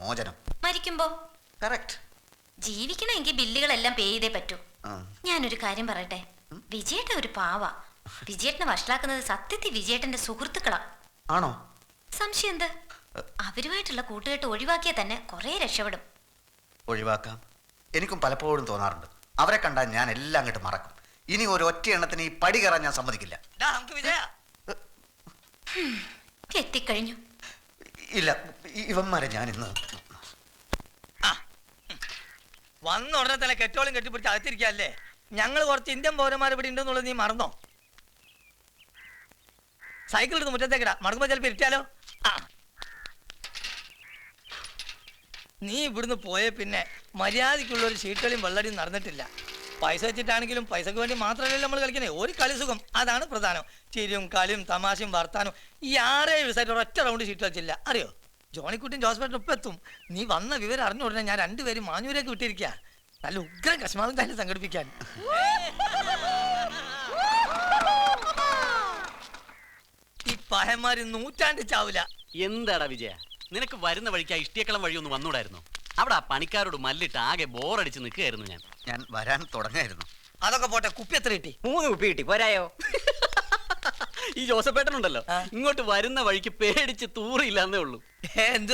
മോചനം. മരിക്കുമ്പോ കറക്റ്റ്. ജീവിക്കണമെങ്കിൽ ബില്ലുകളെല്ലാം പേ ചെയ്തേ പറ്റൂ. ഞാനൊരു കാര്യം പറയട്ടെ, വിജയേട്ട ഒരു പാവ. വിജയേട്ടനെ വഷളാക്കുന്നത് സത്യത്തിൽ വിജയേട്ടന്റെ സുഹൃത്തുക്കളാ. ആണോ? സംശയം എന്ത്? അവരുമായിട്ടുള്ള കൂട്ടുകെട്ട് ഒഴിവാക്കിയാൽ തന്നെ കുറെ രക്ഷപ്പെടും. ഒഴിവാക്കാം. എനിക്കും പലപ്പോഴും തോന്നാറുണ്ട്. അവരെ കണ്ടാൽ ഞാൻ എല്ലാം അങ്ങോട്ട് മറക്കും. ഇനി ഒരു ഒറ്റ എണ്ണത്തിന് ഈ പടി കയറാൻ ഞാൻ സമ്മതിക്കില്ല. എത്തിക്കഴിഞ്ഞു. ഇല്ല, ഇവന്മാരെ ഞാൻ ഇന്ന് വന്ന ഉടനെ തന്നെ കെട്ടോളം കെട്ടിപ്പിടിച്ച് അകത്തിരിക്കല്ലേ. ഞങ്ങൾ കുറച്ച് ഇന്ത്യൻ പൗരന്മാർ ഇവിടെ ഉണ്ടെന്നുള്ളത് നീ മറന്നോ? സൈക്കിൾ എടുത്ത് മുറ്റത്തേക്കിടാ, മടങ്ങുമ്പോ ചിലപ്പോൾ ഇരിക്കാലോ. നീ ഇവിടുന്ന് പോയ പിന്നെ മര്യാദക്കുള്ള ഒരു ഷീട്ടുകളിയും വെള്ളടിയും നടന്നിട്ടില്ല. പൈസ വെച്ചിട്ടാണെങ്കിലും പൈസക്ക് വേണ്ടി മാത്രമല്ല നമ്മൾ കളിക്കണേ. ഒരു കളി സുഖം, അതാണ് പ്രധാനം. ചിരിയും കളിയും തമാശയും വർത്താനും. ഈ 6-7 ദിവസമായിട്ട് ഒരൊറ്റ റൗണ്ട് ഷീറ്റ് കളിച്ചില്ല, അറിയോ? ജോണിക്കുട്ടിയും ജോസ്പേട്ടും ഇപ്പം എത്തും. നീ വന്ന വിവരം അറിഞ്ഞ ഉടനെ ഞാൻ 2 പേരും മാഞ്ഞൂരേക്ക് വിട്ടിരിക്കുക. നല്ല ഉഗ്രം കശ്മാവും തന്നെ സംഘടിപ്പിക്കാൻ. ഈ പഹന്മാര് നൂറ്റാണ്ട് ചാവില്ല. എന്താടാ വിജയ, നിനക്ക് വരുന്ന വഴിക്ക് ആ ഇഷ്ടിയക്കളം വഴി ഒന്ന് വന്നൂടായിരുന്നു? അവിടെ ആ പണിക്കാരോട് മല്ലിട്ട് ആകെ ബോറടിച്ച് നിൽക്കുകയായിരുന്നു ഞാൻ വരാൻ തുടങ്ങായിരുന്നു. അതൊക്കെ പോട്ടെ, കുപ്പി എത്ര കിട്ടി? 3 കുപ്പി കിട്ടി, പോരായോ? ഈ ജോസഫേട്ടനുണ്ടല്ലോ, ഇങ്ങോട്ട് വരുന്ന വഴിക്ക് പേടിച്ച് തൂറിയില്ലാന്നേ ഉള്ളൂ. എന്ത്